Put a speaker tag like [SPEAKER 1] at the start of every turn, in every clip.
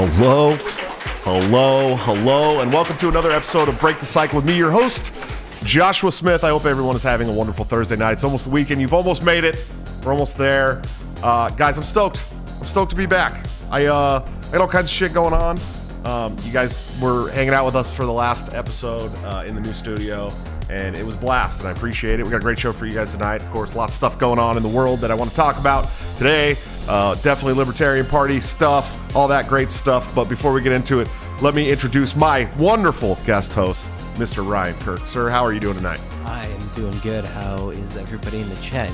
[SPEAKER 1] Hello, and welcome to another episode of Break the Cycle with me, your host, Joshua Smith. I hope everyone is having a wonderful Thursday night. It's almost the weekend. You've almost made it. We're almost there. Guys, I'm stoked. I'm stoked to be back. I had all kinds of shit going on. You guys were hanging out with us for the last episode in the new studio, and it was a blast, and I appreciate it. We got a great show for you guys tonight. Of course, lots of stuff going on in the world that I want to talk about today. Definitely Libertarian Party stuff, all that great stuff. But before we get into it, let me introduce my wonderful guest host, Mr. Ryan Kirk. Sir, how are you doing tonight?
[SPEAKER 2] I am doing good. How is everybody in the chat?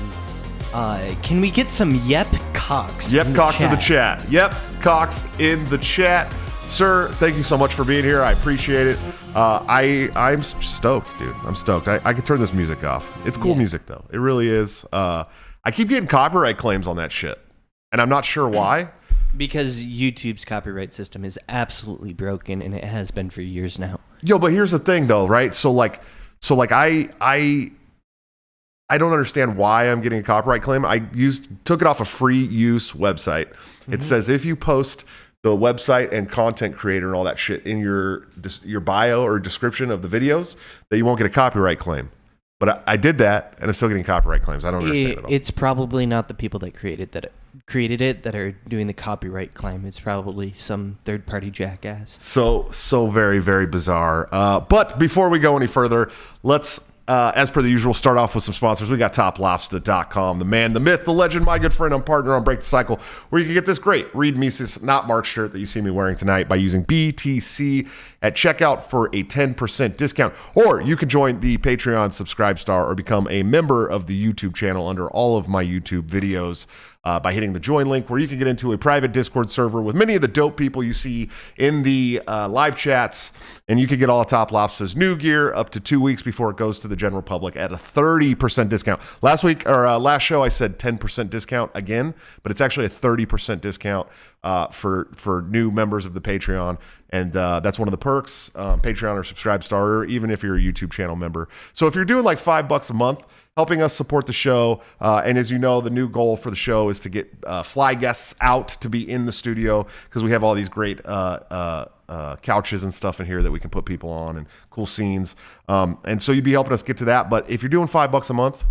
[SPEAKER 2] Can we get some Yep Cox?
[SPEAKER 1] Yep Cox in the chat. Yep Cox in the chat. Sir, thank you so much for being here. I appreciate it. I'm stoked, dude. I'm stoked. I could turn this music off. It's cool music, though. It really is. I keep getting copyright claims on that shit, and I'm not sure why.
[SPEAKER 2] Because YouTube's copyright system is absolutely broken, and it has been for years now.
[SPEAKER 1] Yo, but here's the thing, though, right? So I don't understand why I'm getting a copyright claim. I took it off a free use website. Mm-hmm. It says if you post the website and content creator and all that shit in your bio or description of the videos, that you won't get a copyright claim. But I did that, and I'm still getting copyright claims. I don't understand it at all.
[SPEAKER 2] It's probably not the people that created it that are doing the copyright claim. It's probably some third-party jackass.
[SPEAKER 1] So very, very bizarre. But before we go any further, let's, as per the usual, start off with some sponsors. We got TopLobster.com, the man, the myth, the legend, my good friend and partner on Break the Cycle, where you can get this great Reed Mises Not Mark shirt that you see me wearing tonight by using BTC at checkout for a 10% discount. Or you can join the Patreon Subscribe Star or become a member of the YouTube channel under all of my YouTube videos by hitting the join link, where you can get into a private Discord server with many of the dope people you see in the live chats, and you can get all of Top Lobster's new gear up to 2 weeks before it goes to the general public at a 30% discount. Last show I said 10% discount again, but it's actually a 30% discount for new members of the Patreon, and that's one of the perks. Patreon or Subscribe Star, even if you're a YouTube channel member. So if you're doing like $5 a month, helping us support the show, and as you know, the new goal for the show is to get fly guests out to be in the studio, because we have all these great couches and stuff in here that we can put people on, and cool scenes. And so you'd be helping us get to that. But if you're doing $5 a month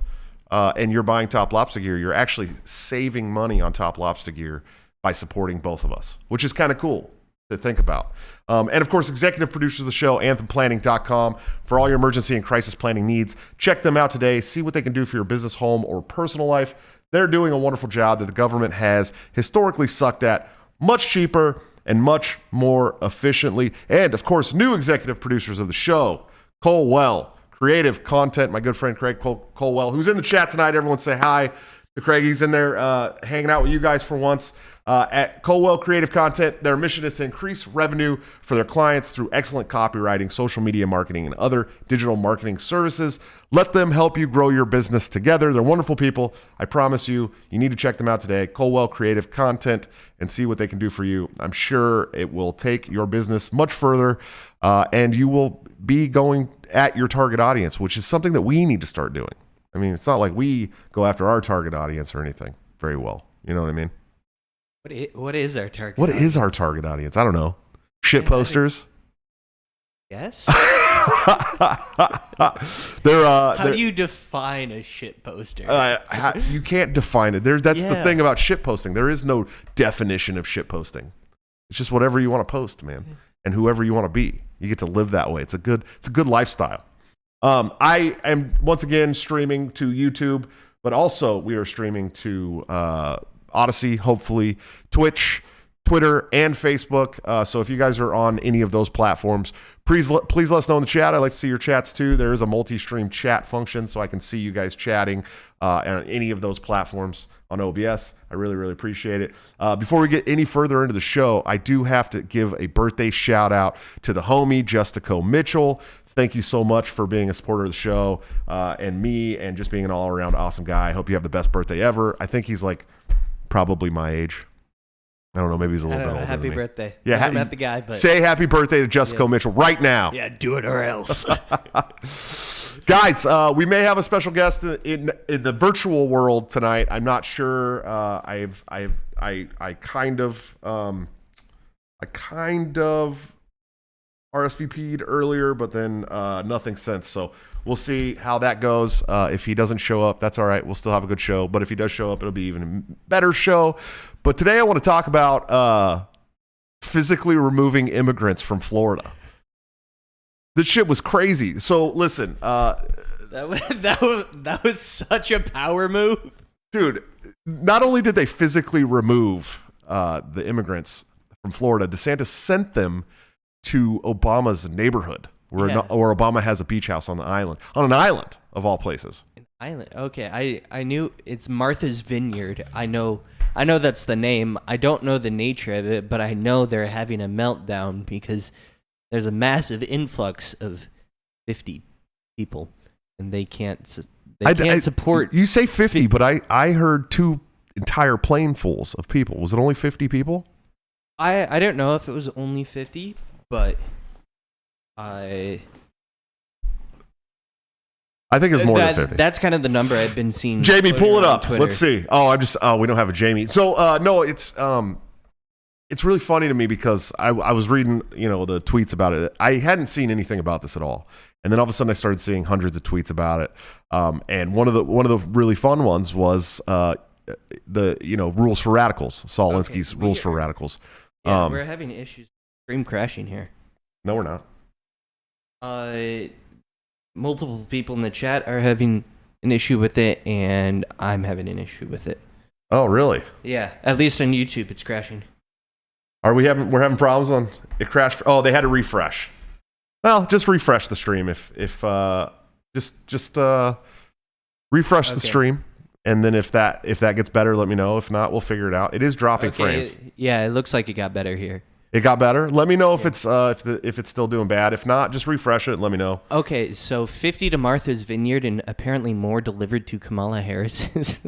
[SPEAKER 1] and you're buying Top Lobster gear, you're actually saving money on Top Lobster gear by supporting both of us, which is kind of cool to think about. And of course, executive producers of the show, anthemplanning.com, for all your emergency and crisis planning needs. Check them out today. See what they can do for your business, home, or personal life. They're doing a wonderful job that the government has historically sucked at, much cheaper and much more efficiently. And of course, new executive producers of the show, Colwell Creative Content, my good friend Craig Colwell, who's in the chat tonight. Everyone say hi to Craig. He's in there hanging out with you guys for once. At Colwell Creative Content, their mission is to increase revenue for their clients through excellent copywriting, social media marketing, and other digital marketing services. Let them help you grow your business together. They're wonderful people. I promise you, you need to check them out today, Colwell Creative Content, and see what they can do for you. I'm sure it will take your business much further, and you will be going at your target audience, which is something that we need to start doing. I mean, it's not like we go after our target audience or anything very well. You know what I mean?
[SPEAKER 2] What is our target?
[SPEAKER 1] What is our target audience? I don't know. Shit posters?
[SPEAKER 2] Yes.
[SPEAKER 1] How
[SPEAKER 2] do you define a shit poster?
[SPEAKER 1] You can't define it. That's the thing about shit posting. There is no definition of shit posting. It's just whatever you want to post, man, and whoever you want to be. You get to live that way. It's a good lifestyle. I am once again streaming to YouTube, but also we are streaming to Odyssey, hopefully Twitch, Twitter, and Facebook. So if you guys are on any of those platforms, please let us know in the chat. I'd like to see your chats too. There is a multi-stream chat function, so I can see you guys chatting on any of those platforms on OBS. I really, really appreciate it. Before we get any further into the show, I do have to give a birthday shout out to the homie, Justico Mitchell. Thank you so much for being a supporter of the show and me, and just being an all-around awesome guy. I hope you have the best birthday ever. I think he's like probably my age. I don't know. Maybe he's a little bit older
[SPEAKER 2] happy
[SPEAKER 1] than me.
[SPEAKER 2] Birthday.
[SPEAKER 1] Yeah,
[SPEAKER 2] I haven't met the guy, but
[SPEAKER 1] say happy birthday to Justico Mitchell right now.
[SPEAKER 2] Yeah, do it or else.
[SPEAKER 1] Guys, we may have a special guest in the virtual world tonight. I'm not sure. I kind of I kind of RSVP'd earlier, but then nothing since. So we'll see how that goes. If he doesn't show up, that's all right. We'll still have a good show. But if he does show up, it'll be even a better show. But today I want to talk about physically removing immigrants from Florida. This shit was crazy. So listen.
[SPEAKER 2] That was such a power move.
[SPEAKER 1] Dude, not only did they physically remove the immigrants from Florida, Desantis sent them to Obama's neighborhood where Obama has a beach house on an island of all places.
[SPEAKER 2] An island. Okay, I knew it's Martha's Vineyard. I know that's the name. I don't know the nature of it, but I know they're having a meltdown because there's a massive influx of 50 people, and they can't support.
[SPEAKER 1] You say 50, but I heard 2 entire planefuls of people. Was it only 50 people?
[SPEAKER 2] I don't know if it was only 50, but I think it's more than 50. That's kind of the number I've been seeing.
[SPEAKER 1] Jamie, pull it up.
[SPEAKER 2] Twitter.
[SPEAKER 1] Let's see. We don't have a Jamie. So no, it's really funny to me because I was reading, the tweets about it. I hadn't seen anything about this at all. And then all of a sudden I started seeing hundreds of tweets about it. And one of the really fun ones was the rules for radicals. Saul Alinsky's rules for radicals.
[SPEAKER 2] Yeah, we're having issues. Stream crashing here.
[SPEAKER 1] No, we're not.
[SPEAKER 2] Multiple people in the chat are having an issue with it, and I'm having an issue with it.
[SPEAKER 1] Oh, really?
[SPEAKER 2] Yeah, at least on YouTube, it's crashing.
[SPEAKER 1] We're having problems on it crashed. Oh, they had to refresh. Well, just refresh the stream. If just refresh the stream, and then if that gets better, let me know. If not, we'll figure it out. It is dropping frames.
[SPEAKER 2] Yeah, it looks like it got better here.
[SPEAKER 1] It got better. Let me know if it's if it's still doing bad. If not, just refresh it and let me know.
[SPEAKER 2] Okay, so 50 to Martha's Vineyard and apparently more delivered to Kamala Harris's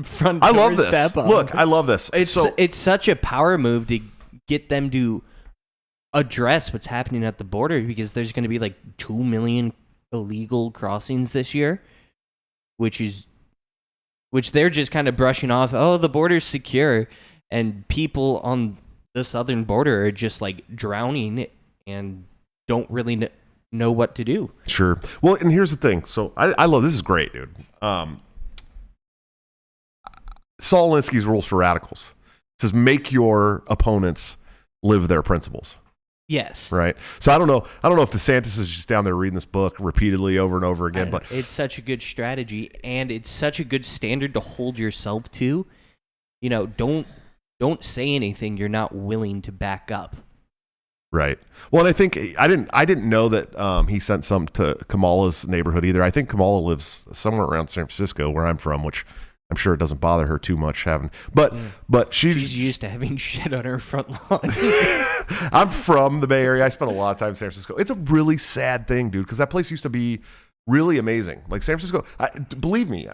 [SPEAKER 2] front.
[SPEAKER 1] I love this. Look, I love this.
[SPEAKER 2] It's such a power move to get them to address what's happening at the border because there's going to be like 2 million illegal crossings this year, which they're just kind of brushing off. Oh, the border's secure, and people on the southern border are just like drowning and don't really know what to do.
[SPEAKER 1] Sure. Well, and here's the thing. So I love this. Is great, dude. Saul Alinsky's rules for radicals. It says make your opponents live their principles.
[SPEAKER 2] Yes.
[SPEAKER 1] Right. So I don't know if DeSantis is just down there reading this book repeatedly over and over again, but
[SPEAKER 2] it's such a good strategy and it's such a good standard to hold yourself to. Don't say anything you're not willing to back up.
[SPEAKER 1] Right. Well, and I think I didn't know that he sent some to Kamala's neighborhood either. I think Kamala lives somewhere around San Francisco, where I'm from, which I'm sure it doesn't bother her too much having. But she's
[SPEAKER 2] used to having shit on her front lawn.
[SPEAKER 1] I'm from the Bay Area. I spent a lot of time in San Francisco. It's a really sad thing, dude, because that place used to be really amazing. Like San Francisco, believe me,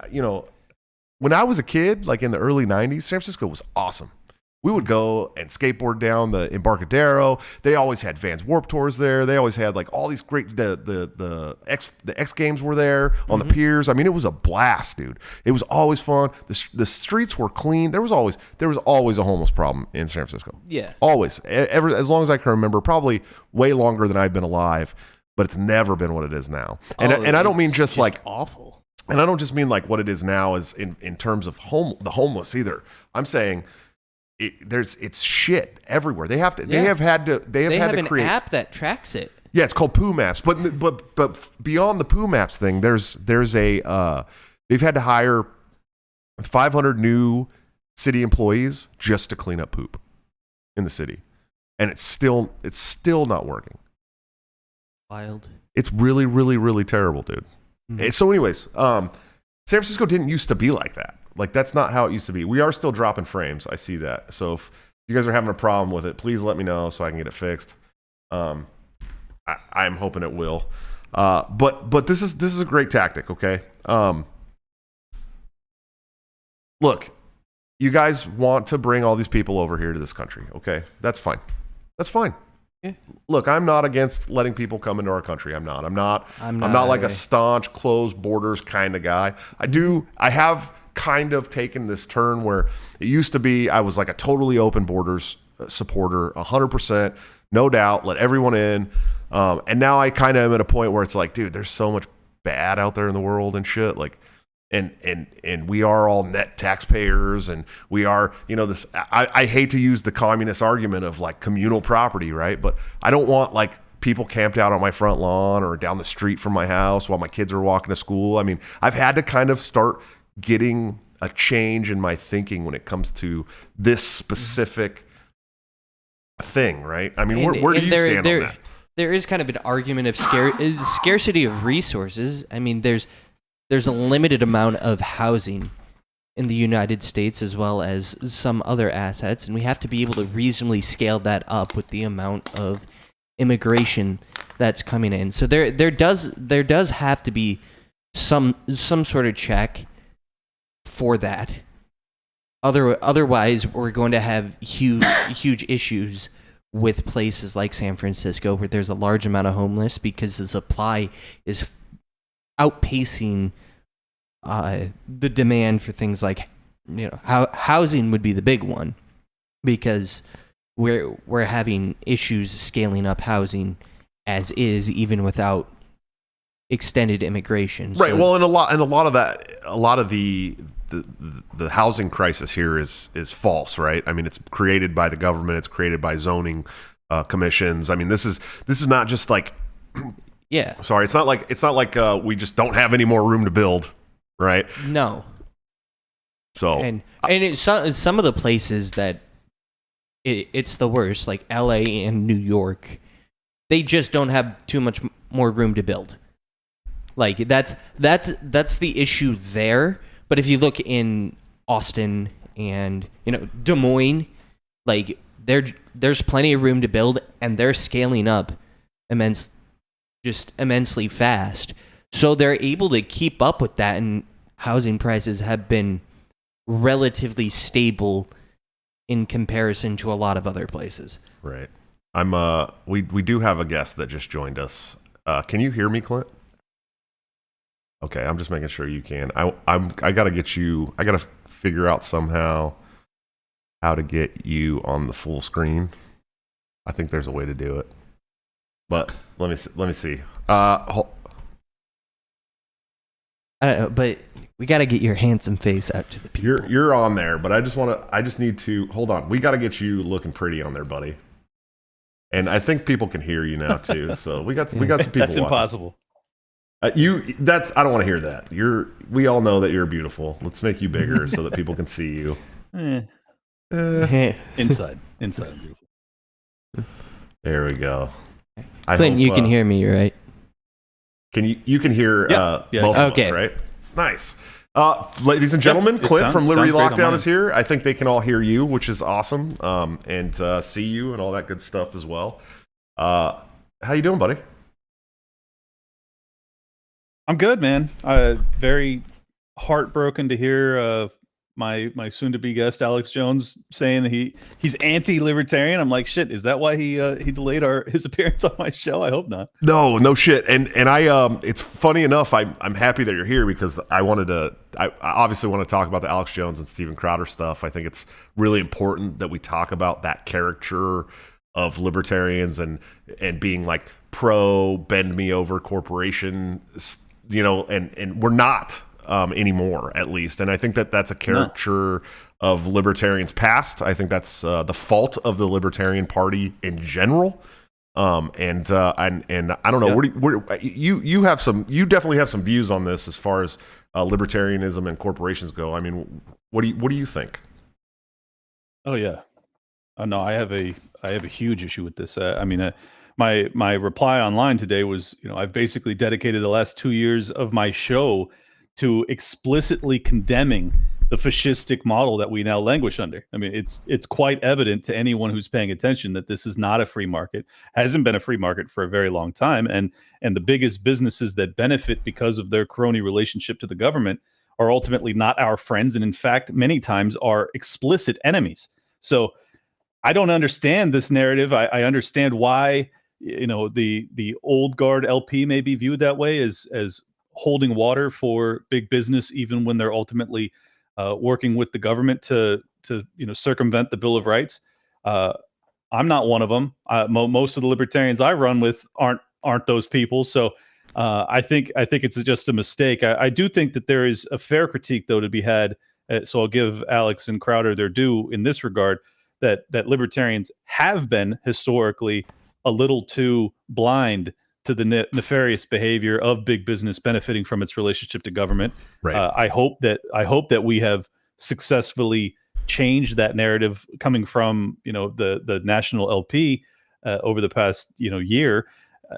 [SPEAKER 1] when I was a kid, like in the early 90s, San Francisco was awesome. We would go and skateboard down the Embarcadero. They always had Vans Warped Tours there. They always had like all these great the X Games were there on the piers. I mean, it was a blast, dude. It was always fun. The streets were clean. There was always a homeless problem in San Francisco.
[SPEAKER 2] Yeah,
[SPEAKER 1] always. As long as I can remember, probably way longer than I've been alive. But it's never been what it is now. And I don't mean just like
[SPEAKER 2] awful.
[SPEAKER 1] And I don't just mean like what it is now is in terms of the homeless either. I'm saying. It's shit everywhere. They have had to create
[SPEAKER 2] an app that tracks it.
[SPEAKER 1] Yeah, it's called Poo Maps. But beyond the Poo Maps thing, there's a they've had to hire 500 new city employees just to clean up poop in the city, and it's still not working.
[SPEAKER 2] Wild.
[SPEAKER 1] It's really, really, really terrible, dude. Mm-hmm. So, anyways, San Francisco didn't used to be like that. Like, that's not how it used to be. We are still dropping frames. I see that. So if you guys are having a problem with it, please let me know so I can get it fixed. I'm hoping it will. But this is a great tactic, okay? Look, you guys want to bring all these people over here to this country, okay? That's fine. That's fine. Yeah. Look, I'm not against letting people come into our country. I'm not like a staunch closed borders kind of guy. I have kind of taken this turn where it used to be I was like a totally open borders supporter, 100%, no doubt. Let everyone in. And now I kind of am at a point where it's like, dude, there's so much bad out there in the world and shit. Like, and we are all net taxpayers, and we are, this. I hate to use the communist argument of like communal property, right? But I don't want like people camped out on my front lawn or down the street from my house while my kids are walking to school. I mean, I've had to kind of start getting a change in my thinking when it comes to this specific thing, right? I mean, where do you stand on that?
[SPEAKER 2] There is kind of an argument of scarcity of resources. I mean, there's a limited amount of housing in the United States as well as some other assets, and we have to be able to reasonably scale that up with the amount of immigration that's coming in. So there does have to be some sort of check for that. Otherwise, we're going to have huge issues with places like San Francisco, where there's a large amount of homeless because the supply is outpacing the demand for things like, housing would be the big one, because we're having issues scaling up housing as is, even without extended immigration.
[SPEAKER 1] Right. Well, and a lot of the housing crisis here is false, right? I mean, it's created by the government. It's created by zoning commissions. I mean, this is not just like,
[SPEAKER 2] yeah.
[SPEAKER 1] Sorry, it's not like we just don't have any more room to build, right?
[SPEAKER 2] No.
[SPEAKER 1] So
[SPEAKER 2] and some of the places that it's the worst, like L.A. and New York, they just don't have too much more room to build. Like that's the issue there. But if you look in Austin and Des Moines, like there's plenty of room to build, and they're scaling up immensely fast. So they're able to keep up with that, and housing prices have been relatively stable in comparison to a lot of other places.
[SPEAKER 1] Right. We do have a guest that just joined us. Can you hear me, Clint? Okay, I'm just making sure you can. I gotta get you. I gotta figure out somehow how to get you on the full screen. I think there's a way to do it, but let me see.
[SPEAKER 2] I don't know, but we got to get your handsome face out to the people.
[SPEAKER 1] You're on there, but I just need to hold on. We got to get you looking pretty on there, buddy. And I think people can hear you now too. So we got some people.
[SPEAKER 3] That's
[SPEAKER 1] watching.
[SPEAKER 3] impossible.
[SPEAKER 1] I don't want to hear that. We all know that you're beautiful. Let's make you bigger so that people can see you.
[SPEAKER 3] Inside I'm beautiful.
[SPEAKER 1] There we go.
[SPEAKER 2] Clinton, you can hear me, right?
[SPEAKER 1] You can hear both of us, right? Nice. Ladies and gentlemen, Clint from Liberty Lockdown is here. I think they can all hear you, which is awesome, and see you and all that good stuff as well. How you doing, buddy?
[SPEAKER 3] I'm good, man. Very heartbroken to hear my soon-to-be guest Alex Jones saying that he's anti-libertarian. I'm like, shit. Is that why he delayed his appearance on my show? I hope not.
[SPEAKER 1] No shit. And I it's funny enough. I'm happy that you're here because I obviously want to talk about the Alex Jones and Steven Crowder stuff. I think it's really important that we talk about that caricature of libertarians and being like pro bend me over corporation, and we're not. Anymore, at least. And I think that's a caricature of libertarians past. I think that's the fault of the Libertarian Party in general. And I don't know, you definitely have some views on this as far as libertarianism and corporations go. I mean, what do you think?
[SPEAKER 3] Oh yeah. No, I have a huge issue with this. My reply online today was, I've basically dedicated the last 2 years of my show to explicitly condemning the fascistic model that we now languish under. I mean, it's quite evident to anyone who's paying attention that this is not a free market, hasn't been a free market for a very long time, and the biggest businesses that benefit because of their crony relationship to the government are ultimately not our friends, and in fact, many times are explicit enemies. So I don't understand this narrative. I understand why the old guard LP may be viewed that way as holding water for big business, even when they're ultimately working with the government to circumvent the Bill of Rights. I'm not one of them. Most of the libertarians I run with aren't those people. So I think it's just a mistake. I do think that there is a fair critique though to be had. So I'll give Alex and Crowder their due in this regard. That libertarians have been historically a little too blind to the nefarious behavior of big business benefiting from its relationship to government.
[SPEAKER 1] Right.
[SPEAKER 3] I hope that we have successfully changed that narrative coming from the national LP over the past year.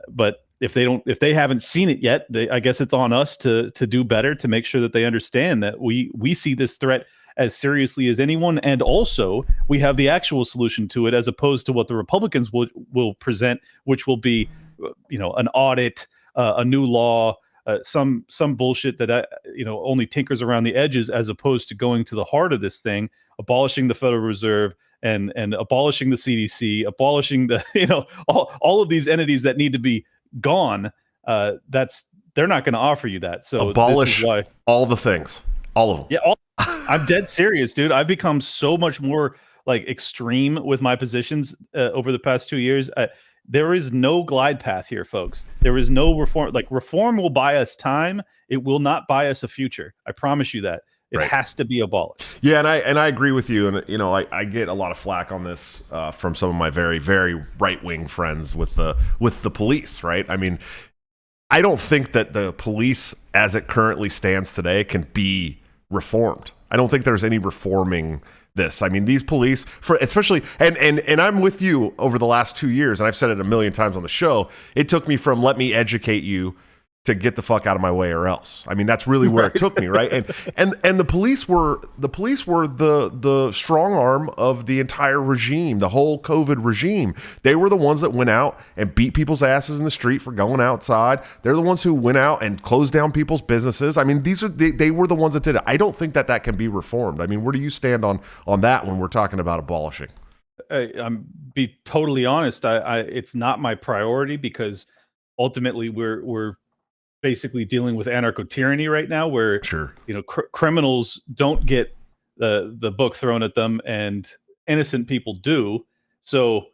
[SPEAKER 3] But if they haven't seen it yet, I guess it's on us to do better, to make sure that they understand that we see this threat as seriously as anyone, and also we have the actual solution to it, as opposed to what the Republicans will present, which will be an audit, a new law, some bullshit that only tinkers around the edges, as opposed to going to the heart of this thing, abolishing the Federal Reserve and abolishing the CDC, abolishing the all of these entities that need to be gone. They're not going to offer you that. So
[SPEAKER 1] abolish
[SPEAKER 3] this is why,
[SPEAKER 1] all the things, all of them.
[SPEAKER 3] yeah, I'm dead serious, dude. I've become so much more like extreme with my positions over the past 2 years. There is no glide path here, folks. There is no reform. Like, reform will buy us time. It will not buy us a future. I promise you that. It has to be abolished.
[SPEAKER 1] Yeah, and I agree with you. And I get a lot of flack on this from some of my very, very right wing friends with the police. Right. I mean, I don't think that the police, as it currently stands today, can be reformed. I don't think there's any reforming this. I mean, these police, especially, and I'm with you over the last 2 years, and I've said it a million times on the show, it took me from let me educate you to get the fuck out of my way or else. I mean, that's really where it took me, right? And the police were the strong arm of the entire regime, the whole COVID regime. They were the ones that went out and beat people's asses in the street for going outside. They're the ones who went out and closed down people's businesses. I mean, they were the ones that did it. I don't think that can be reformed. I mean, where do you stand on that when we're talking about abolishing?
[SPEAKER 3] I'm be totally honest. It's not my priority, because ultimately we're basically dealing with anarcho-tyranny right now, where criminals don't get the book thrown at them and innocent people do. So,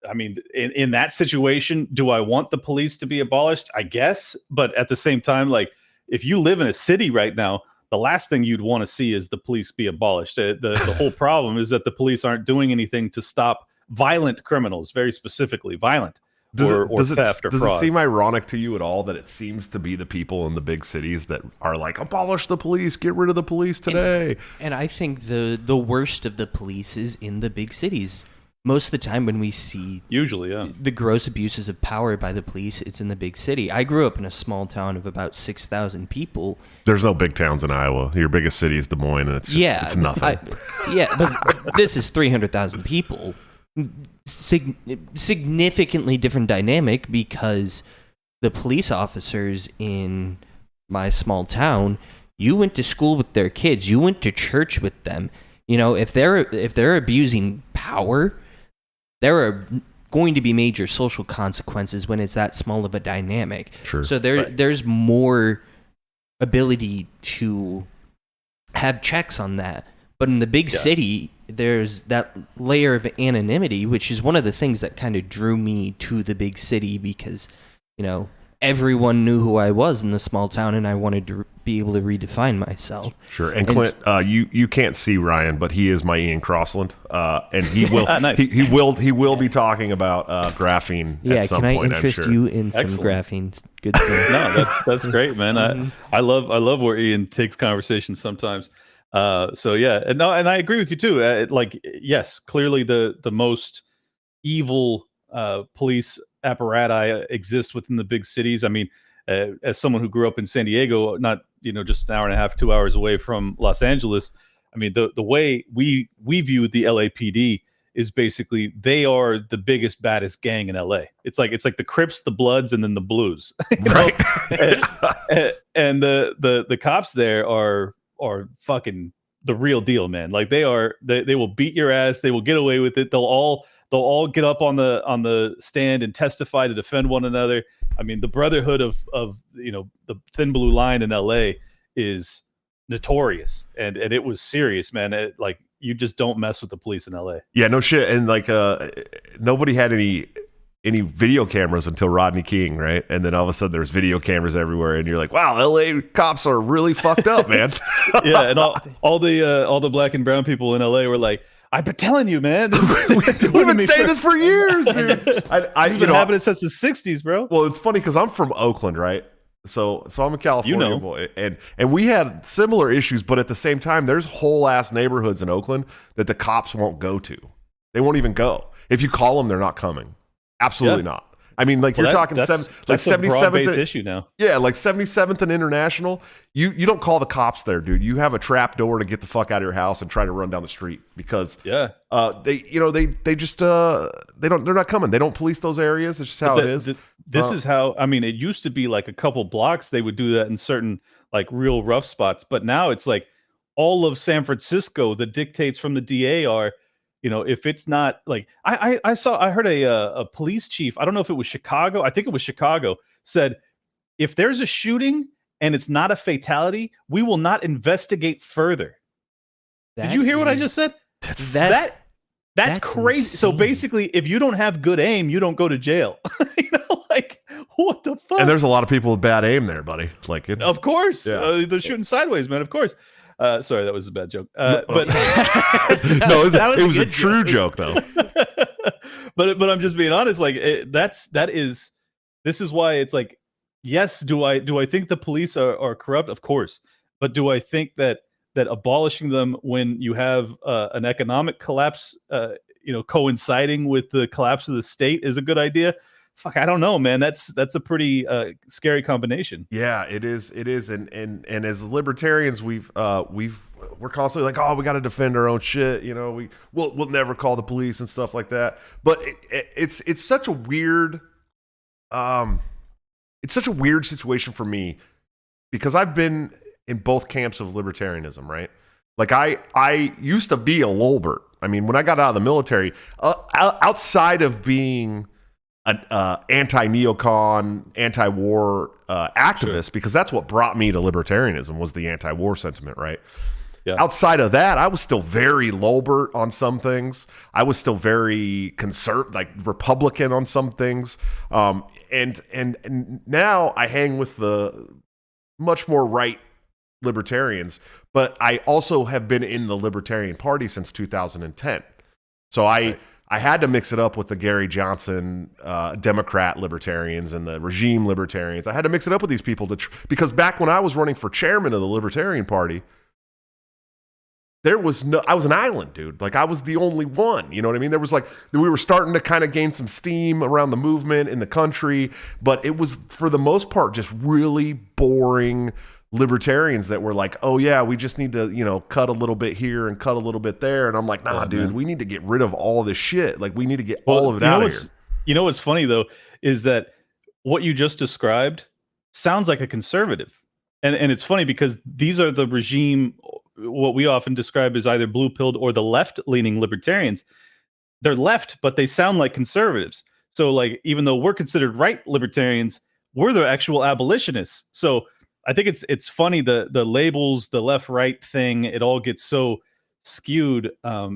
[SPEAKER 3] I mean, in that situation, do I want the police to be abolished? I guess. But at the same time, like, if you live in a city right now, the last thing you'd want to see is the police be abolished. The whole problem is that the police aren't doing anything to stop violent criminals, very specifically violent. Or theft or fraud. Does it seem
[SPEAKER 1] ironic to you at all that it seems to be the people in the big cities that are like, abolish the police, get rid of the police today?
[SPEAKER 2] And I think the worst of the police is in the big cities. Most of the time when we see the gross abuses of power by the police, it's in the big city. I grew up in a small town of about 6,000 people.
[SPEAKER 1] There's no big towns in Iowa. Your biggest city is Des Moines, and it's just, it's nothing.
[SPEAKER 2] But this is 300,000 people. Significantly different dynamic, because the police officers in my small town, you went to school with their kids, you went to church with them. If they're abusing power, there are going to be major social consequences when it's that small of a dynamic.
[SPEAKER 1] Sure.
[SPEAKER 2] So there's more ability to have checks on that. But in the big city, there's that layer of anonymity, which is one of the things that kind of drew me to the big city, because, everyone knew who I was in the small town, and I wanted to be able to redefine myself.
[SPEAKER 1] Sure. And Clint, you can't see Ryan, but he is my Ian Crossland, and he will nice. he will be talking about graphene at some point.
[SPEAKER 2] Yeah, can I interest you in some graphene? Good thing.
[SPEAKER 3] No, that's great, man. Mm-hmm. I love where Ian takes conversations sometimes. So yeah, and I agree with you too. Yes, clearly the most evil police apparatus exist within the big cities. I mean, as someone who grew up in San Diego, not just an hour and a half, 2 hours away from Los Angeles, I mean, the way we view the LAPD is basically they are the biggest, baddest gang in LA. It's like the Crips, the Bloods, and then the Blues.
[SPEAKER 1] Right.
[SPEAKER 3] and the cops there are fucking the real deal, man. Like, they will beat your ass. They will get away with it. They'll all get up on the stand and testify to defend one another. I mean, the brotherhood of the thin blue line in LA is notorious, and it was serious, man. you just don't mess with the police in LA.
[SPEAKER 1] Yeah, no shit. And like nobody had any video cameras until Rodney King, right? And then all of a sudden there's video cameras everywhere, and you're like, wow, LA cops are really fucked up, man.
[SPEAKER 3] Yeah, and all the black and brown people in LA were like, I've been telling you, man.
[SPEAKER 1] We've been saying this for years, dude.
[SPEAKER 3] I've been happening since the 60s, bro.
[SPEAKER 1] Well, it's funny because I'm from Oakland, right? So I'm a California boy, and we had similar issues, but at the same time, there's whole ass neighborhoods in Oakland that the cops won't go to. They won't even go. If you call them, they're not coming. Absolutely not. I mean, like you're talking like 77th
[SPEAKER 3] issue now.
[SPEAKER 1] Yeah, like 77th and International. You don't call the cops there, dude. You have a trap door to get the fuck out of your house and try to run down the street because they just they're not coming. They don't police those areas. It's just how it is.
[SPEAKER 3] This is how, I mean, it used to be like a couple blocks they would do that in certain like real rough spots, but now it's like all of San Francisco. The dictates from the DA are, if it's not like I heard a police chief, I don't know if it was Chicago, I think it was Chicago, said if there's a shooting and it's not a fatality, we will not investigate further. Did you hear what I just said? That's crazy. Insane. So basically, if you don't have good aim, you don't go to jail. Like what the fuck?
[SPEAKER 1] And there's a lot of people with bad aim there, buddy. Like it's
[SPEAKER 3] of course, they're shooting sideways, man. Of course. Sorry, that was a bad joke. But
[SPEAKER 1] no, it was a true joke though.
[SPEAKER 3] but I'm just being honest. Like this is why it's like, yes. Do I think the police are corrupt? Of course. But do I think that abolishing them when you have an economic collapse, coinciding with the collapse of the state is a good idea? Fuck, I don't know, man. That's a pretty scary combination.
[SPEAKER 1] Yeah, it is, and as libertarians, we're constantly like, oh, we got to defend our own shit. We'll never call the police and stuff like that. But it's such a weird, situation for me because I've been in both camps of libertarianism, right? Like I used to be a Lolbert. I mean, when I got out of the military, outside of being an anti-neocon, anti-war activist, because that's what brought me to libertarianism was the anti-war sentiment, right? Yeah. Outside of that, I was still very Lolbert on some things. I was still very conservative, like Republican on some things. And now I hang with the much more right libertarians, but I also have been in the Libertarian Party since 2010. So I had to mix it up with the Gary Johnson Democrat libertarians and the regime libertarians. I had to mix it up with these people because back when I was running for chairman of the Libertarian Party, I was an island, dude. Like I was the only one, you know what I mean? There was we were starting to kind of gain some steam around the movement in the country, but it was for the most part just really boring libertarians that were like, oh yeah, we just need to, cut a little bit here and cut a little bit there. And I'm like, nah, dude, we need to get rid of all this shit. Like we need to get all of it out of here.
[SPEAKER 3] You know what's funny though, is that what you just described sounds like a conservative. And it's funny because these are the regime, what we often describe as either blue-pilled or the left-leaning libertarians. They're left, but they sound like conservatives. So like, even though we're considered right libertarians, we're the actual abolitionists. So I think it's funny the labels, the left-right thing, it all gets so skewed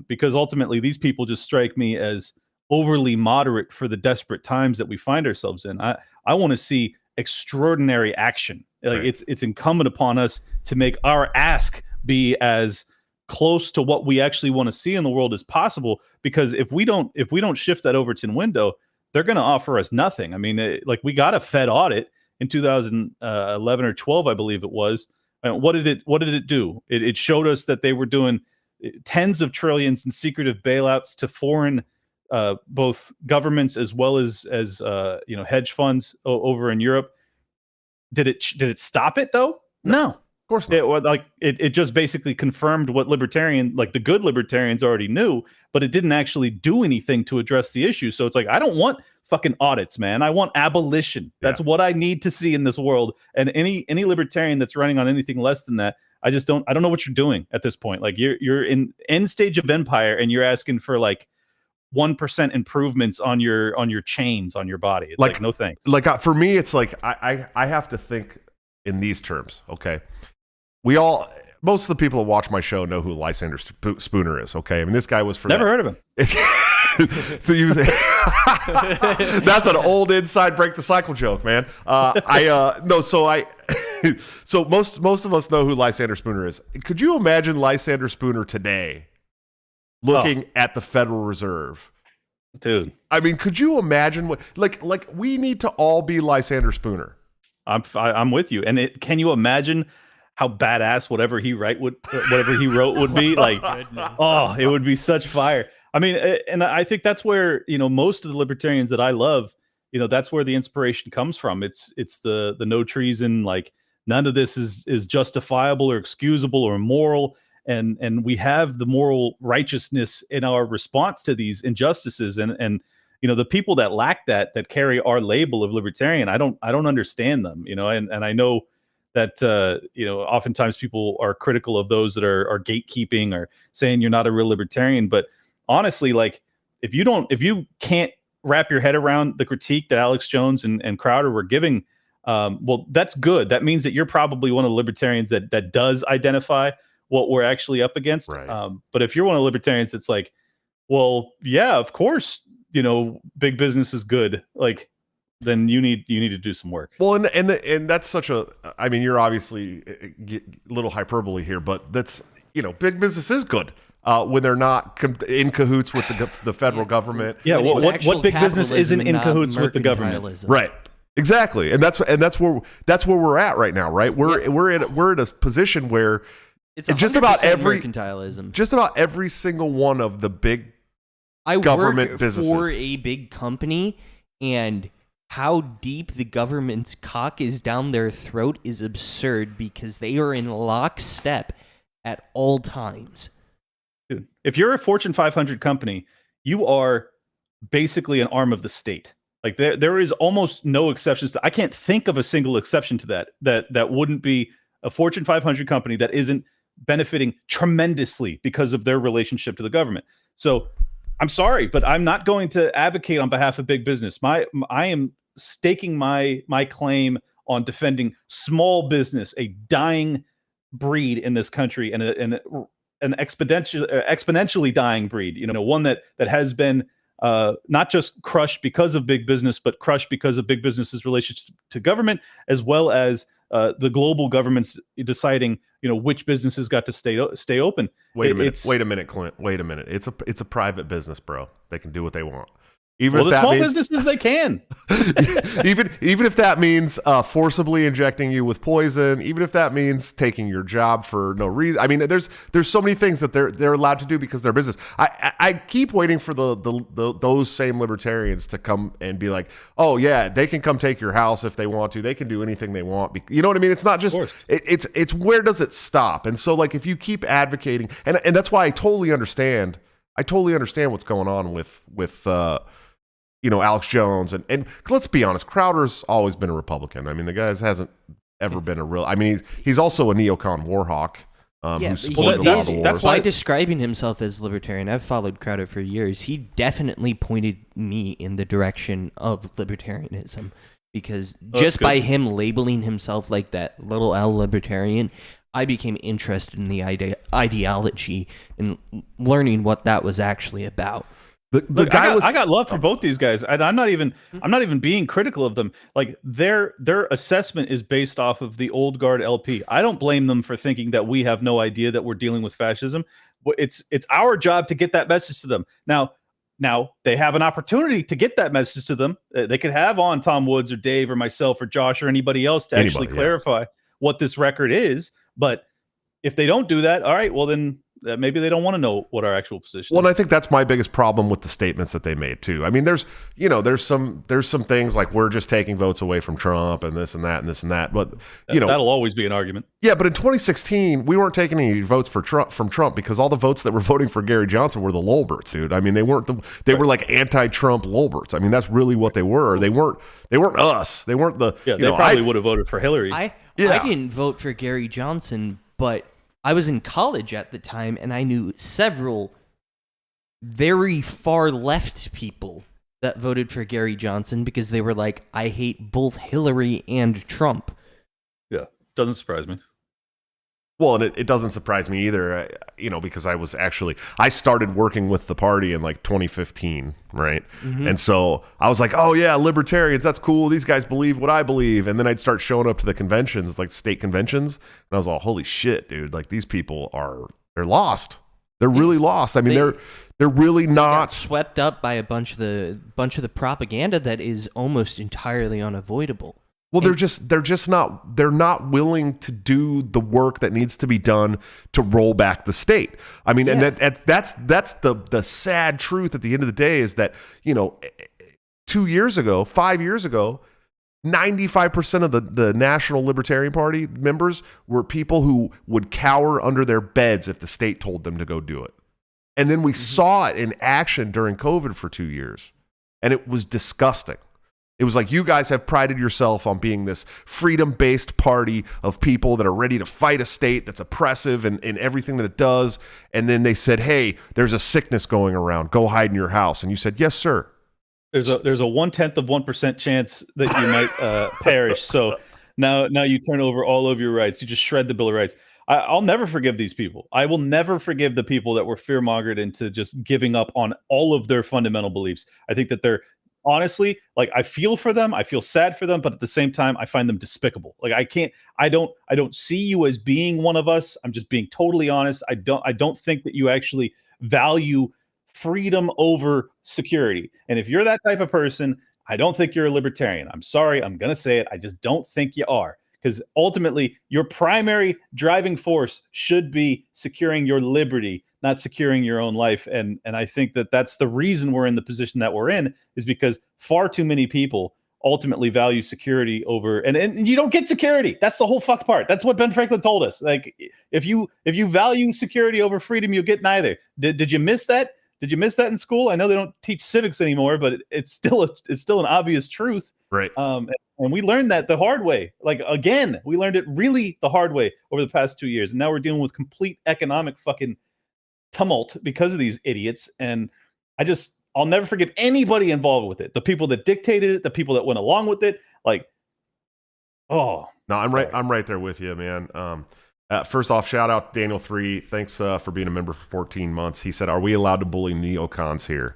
[SPEAKER 3] because ultimately these people just strike me as overly moderate for the desperate times that we find ourselves in. I want to see extraordinary action. Like right. It's incumbent upon us to make our ask be as close to what we actually want to see in the world as possible. Because if we don't shift that Overton window, they're going to offer us nothing. I mean, we got a Fed audit in 2011 or 12, I believe it was. What did it do? It showed us that they were doing tens of trillions in secretive bailouts to foreign both governments as well as hedge funds over in Europe. Did it stop it though? No, of
[SPEAKER 1] course not.
[SPEAKER 3] It just basically confirmed what the good libertarians already knew, but it didn't actually do anything to address the issue. So it's like, I don't want fucking audits, man. I want abolition. That's what I need to see in this world. And any libertarian that's running on anything less than that, I don't know what you're doing at this point. Like you're in end stage of empire and you're asking for like 1% improvements on your chains on your body. It's like no thanks.
[SPEAKER 1] For me, it's like I have to think in these terms. Okay, most of the people that watch my show know who Lysander Spooner is. Okay, I mean this guy was for
[SPEAKER 3] Never heard of him.
[SPEAKER 1] So you that's an old inside break the cycle joke, man. So most of us know who Lysander Spooner is. Could you imagine Lysander Spooner today looking at the Federal Reserve?
[SPEAKER 3] Dude,
[SPEAKER 1] I mean, could you imagine what like we need to all be Lysander Spooner?
[SPEAKER 3] I'm with you. And can you imagine how badass whatever he wrote would be? Like, oh, it would be such fire. I mean, and I think that's where, most of the libertarians that I love, that's where the inspiration comes from. It's the no treason, like none of this is justifiable or excusable or moral. And we have the moral righteousness in our response to these injustices. And the people that lack that carry our label of libertarian, I don't understand them, and I know that, oftentimes people are critical of those that are gatekeeping or saying you're not a real libertarian. But honestly, like if you can't wrap your head around the critique that Alex Jones and Crowder were giving, well, that's good. That means that you're probably one of the libertarians that does identify what we're actually up against.
[SPEAKER 1] Right.
[SPEAKER 3] But if you're one of the libertarians, it's like, well, yeah, of course, big business is good. Like, then you need to do some work.
[SPEAKER 1] Well, and that's such a. I mean, you're obviously a little hyperbole here, but that's big business is good when they're not in cahoots with the federal government.
[SPEAKER 3] Yeah, what big business isn't in cahoots with the government?
[SPEAKER 1] Right. Exactly, and that's where we're at right now. Right, we're in a position where
[SPEAKER 2] it's
[SPEAKER 1] just about every
[SPEAKER 2] mercantilism.
[SPEAKER 1] Just about every single one of the big government businesses
[SPEAKER 2] for a big company, and how deep the government's cock is down their throat is absurd because they are in lockstep at all times.
[SPEAKER 3] Dude, if you're a Fortune 500 company, you are basically an arm of the state. Like there is almost no exceptions. I can't think of a single exception to that wouldn't be a Fortune 500 company that isn't benefiting tremendously because of their relationship to the government. So I'm sorry, but I'm not going to advocate on behalf of big business. I am staking my claim on defending small business, a dying breed in this country, and an exponentially dying breed. One that has been not just crushed because of big business, but crushed because of big business's relationship to government, as well as the global governments deciding, which businesses got to stay open.
[SPEAKER 1] Wait a minute, Clint. Wait a minute. It's a private business, bro. They can do what they want.
[SPEAKER 3] Even the small businesses, they can.
[SPEAKER 1] even if that means forcibly injecting you with poison, even if that means taking your job for no reason. I mean, there's so many things that they're allowed to do because they're business. I keep waiting for those same libertarians to come and be like, oh yeah, they can come take your house if they want to. They can do anything they want. You know what I mean? It's not just it's where does it stop? And so like if you keep advocating, and that's why I totally understand what's going on with Alex Jones and let's be honest, Crowder's always been a Republican. I mean, the guy hasn't ever been a real. I mean, he's also a neocon war hawk. Who's supported a lot of the wars.
[SPEAKER 2] That's why describing himself as libertarian. I've followed Crowder for years. He definitely pointed me in the direction of libertarianism because by him labeling himself like that little L libertarian, I became interested in the ideology and learning what that was actually about.
[SPEAKER 3] I got love for both these guys. I'm not even being critical of them. Like their assessment is based off of the old guard LP. I don't blame them for thinking that we have no idea that we're dealing with fascism. It's our job to get that message to them. Now they have an opportunity to get that message to them. They could have on Tom Woods or Dave or myself or Josh or anybody else to actually clarify what this record is. But if they don't do that, all right, well then maybe they don't want to know what our actual position is.
[SPEAKER 1] Well, and I think that's my biggest problem with the statements that they made too. I mean, there's some things like we're just taking votes away from Trump and this and that and this and that. But
[SPEAKER 3] that'll always be an argument.
[SPEAKER 1] Yeah, but in 2016, we weren't taking any votes from Trump because all the votes that were voting for Gary Johnson were the Lolberts, dude. I mean, they were like anti-Trump Lolberts. I mean, that's really what they were. They weren't us. They weren't the.
[SPEAKER 3] Yeah, they probably would have voted for Hillary.
[SPEAKER 2] I didn't vote for Gary Johnson, but I was in college at the time, and I knew several very far left people that voted for Gary Johnson because they were like, I hate both Hillary and Trump.
[SPEAKER 3] Yeah, doesn't surprise me.
[SPEAKER 1] Well, and it doesn't surprise me either, because I started working with the party in like 2015, right? And so I was like, oh yeah, libertarians, that's cool. These guys believe what I believe. And then I'd start showing up to the conventions, like state conventions, and I was all, holy shit, dude! Like these people they're lost. They're really lost. I mean, they're really not
[SPEAKER 2] got swept up by a bunch of the propaganda that is almost entirely unavoidable.
[SPEAKER 1] Well, they're not willing to do the work that needs to be done to roll back the state. I mean, and that's the sad truth at the end of the day is that, 5 years ago, 95% of the National Libertarian Party members were people who would cower under their beds if the state told them to go do it. And then we saw it in action during COVID for 2 years, and it was disgusting. It was like, you guys have prided yourself on being this freedom-based party of people that are ready to fight a state that's oppressive in everything that it does. And then they said, hey, there's a sickness going around. Go hide in your house. And you said, yes, sir.
[SPEAKER 3] There's a 0.1% chance that you might perish. So now you turn over all of your rights. You just shred the Bill of Rights. I'll never forgive these people. I will never forgive the people that were fear-mongered into just giving up on all of their fundamental beliefs. I think that they're honestly, like, I feel for them. I feel sad for them, but at the same time, I find them despicable. Like, I don't see you as being one of us. I'm just being totally honest. I don't think that you actually value freedom over security. And if you're that type of person, I don't think you're a libertarian. I'm sorry. I'm going to say it. I just don't think you are. Because ultimately, your primary driving force should be securing your liberty, not securing your own life. And I think that that's the reason we're in the position that we're in, is because far too many people ultimately value security over, and you don't get security. That's the whole fucked part. That's what Ben Franklin told us. Like, if you value security over freedom, you get neither. Did you miss that? Did you miss that in school? I know they don't teach civics anymore, but it's still an obvious truth.
[SPEAKER 1] Right.
[SPEAKER 3] And we learned that the hard way. Like, again, we learned it really the hard way over the past 2 years. And now we're dealing with complete economic fucking tumult because of these idiots. And I'll never forgive anybody involved with it. The people that dictated it, the people that went along with it. Like, oh.
[SPEAKER 1] No, I'm right there with you, man. First off, shout out Daniel 3. Thanks for being a member for 14 months. He said, are we allowed to bully neocons here?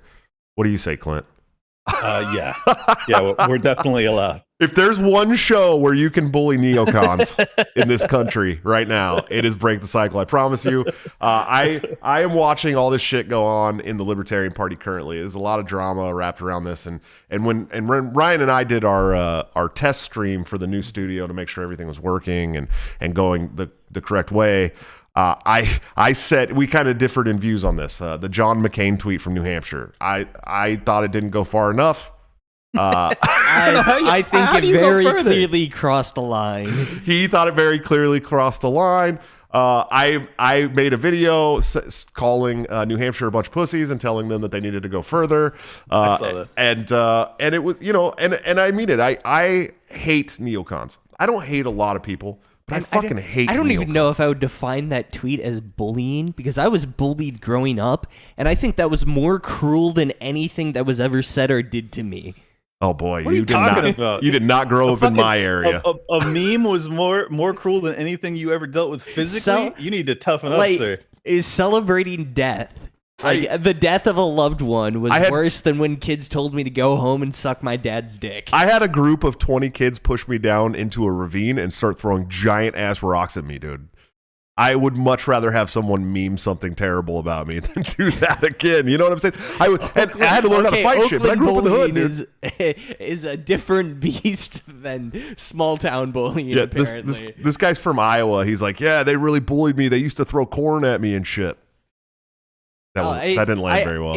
[SPEAKER 1] What do you say, Clint?
[SPEAKER 3] Yeah, we're definitely allowed.
[SPEAKER 1] If there's one show where you can bully neocons in this country right now, it is Break the Cycle. I promise you. I am watching all this shit go on in the Libertarian Party currently. There's a lot of drama wrapped around this, and when Ryan and I did our test stream for the new studio to make sure everything was working and going the correct way. I said, we kind of differed in views on this. The John McCain tweet from New Hampshire. I thought it didn't go far enough.
[SPEAKER 2] I think it very clearly crossed a line.
[SPEAKER 1] He thought it very clearly crossed a line. I made a video calling New Hampshire a bunch of pussies and telling them that they needed to go further.
[SPEAKER 3] I saw that.
[SPEAKER 1] And it was, and I mean it. I hate neocons. I don't hate a lot of people. But I fucking hate.
[SPEAKER 2] I don't
[SPEAKER 1] neocons.
[SPEAKER 2] even know if I would define that tweet as bullying, because I was bullied growing up, and I think that was more cruel than anything that was ever said or did to me.
[SPEAKER 1] Oh boy,
[SPEAKER 3] what are you talking about?
[SPEAKER 1] You did not grow up in my area.
[SPEAKER 3] A meme was more cruel than anything you ever dealt with physically. You need to toughen up, sir.
[SPEAKER 2] Is celebrating death. The death of a loved one was worse than when kids told me to go home and suck my dad's dick.
[SPEAKER 1] I had a group of 20 kids push me down into a ravine and start throwing giant ass rocks at me, dude. I would much rather have someone meme something terrible about me than do that again. You know what I'm saying? I had to learn how to fight shit, but I grew up in the hood, dude.
[SPEAKER 2] Is a different beast than small town bullying, apparently.
[SPEAKER 1] This guy's from Iowa. He's like, yeah, they really bullied me. They used to throw corn at me and shit. That didn't land very well.